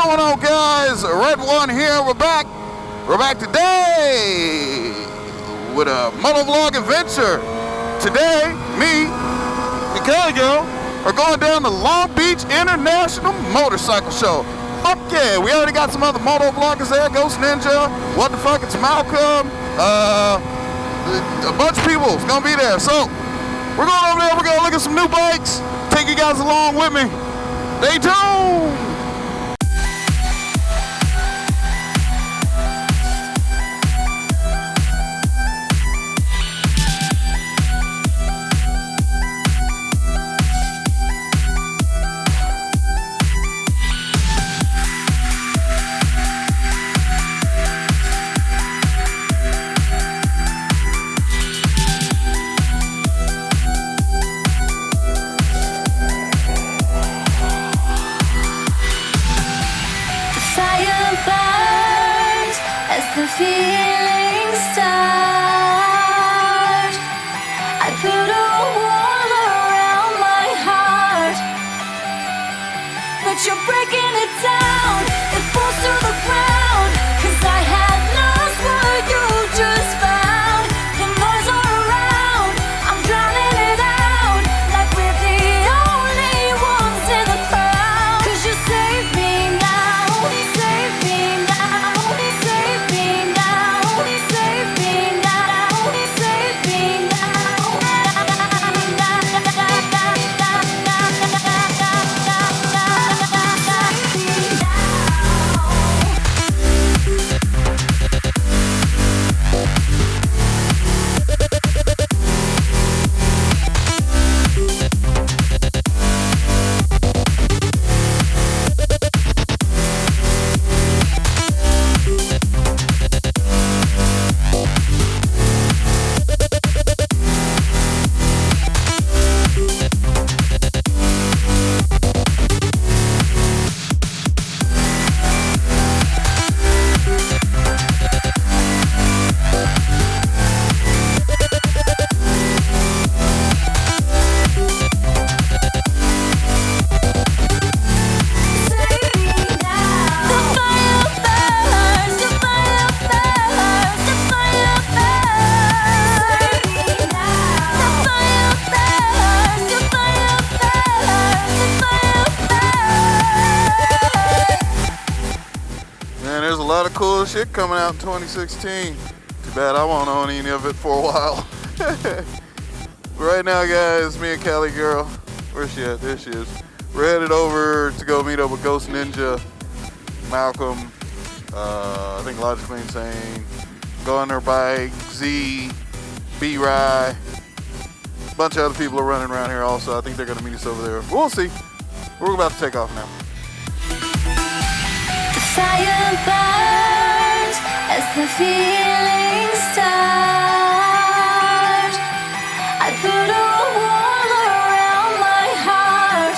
going on, guys? Red One here. We're back. We're back today with a motovlog adventure. Today, me and Cali girl are going down the Long Beach International Motorcycle Show. Fuck yeah, we already got some other motovloggers there. Ghost Ninja, What the Fuck, it's Malcolm. A bunch of people is gonna be there. So we're going over there. We're gonna look at some new bikes. Take you guys along with me. Stay tuned. The feeling start. I put a wall around my heart, but you're breaking it down. It falls to the ground, 'cause I had lost what you just found. The noise all around, I'm drowning it out, like we're the only ones in the crowd. 'Cause you save me now, save me now, save me. There's a lot of cool shit coming out in 2016. Too bad I won't own any of it for a while. Right now, guys, me and Cali girl, where's she at? There she is. We're headed over to go meet up with Ghost Ninja, Malcolm, I think Logically Insane, go on their bike, Z, B-Rye. A bunch of other people are running around here also. I think they're gonna meet us over there. We'll see. We're about to take off now. Fire burns as the feeling start. I put a wall around my heart,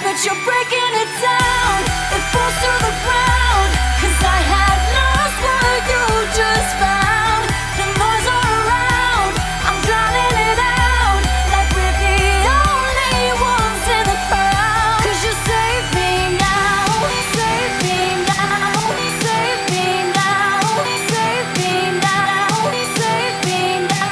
but you're breaking it down. It falls to the ground, 'cause I had lost what you just found. The noise all around, I'm drowning it out, like we're the only ones in the crowd. 'Cause you save me now, save me now, save me now, save me now, save me now.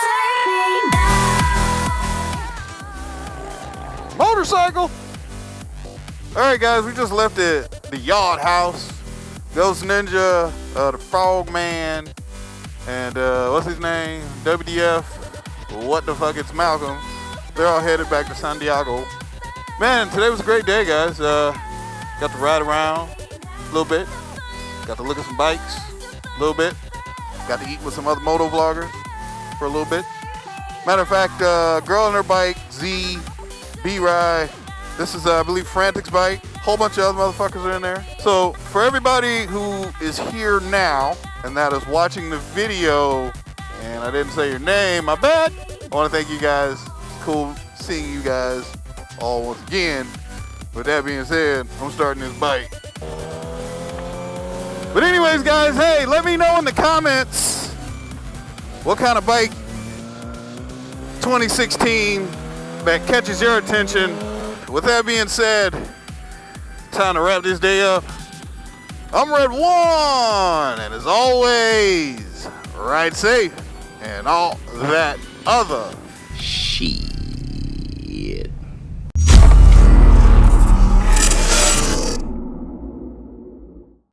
Save me now. Motorcycle! Alright, guys, we just left the Yard House. Ghost Ninja, the Frog Man, and what's his name? WDF. What the fuck, it's Malcolm. They're all headed back to San Diego. Man, today was a great day, guys. Got to ride around a little bit. Got to look at some bikes a little bit. Got to eat with some other moto vloggers for a little bit. Matter of fact, girl on her bike, Z, B-Rye. This is, I believe, Frantic's bike. Whole bunch of other motherfuckers are in there. So for everybody who is here now and that is watching the video, and I didn't say your name, my bad. I want to thank you guys. It's cool seeing you guys all once again. With that being said, I'm starting this bike. But anyways, guys, hey, let me know in the comments what kind of bike 2016 that catches your attention. With that being said, time to wrap this day up. I'm Red One, and as always, ride safe and all that other shit.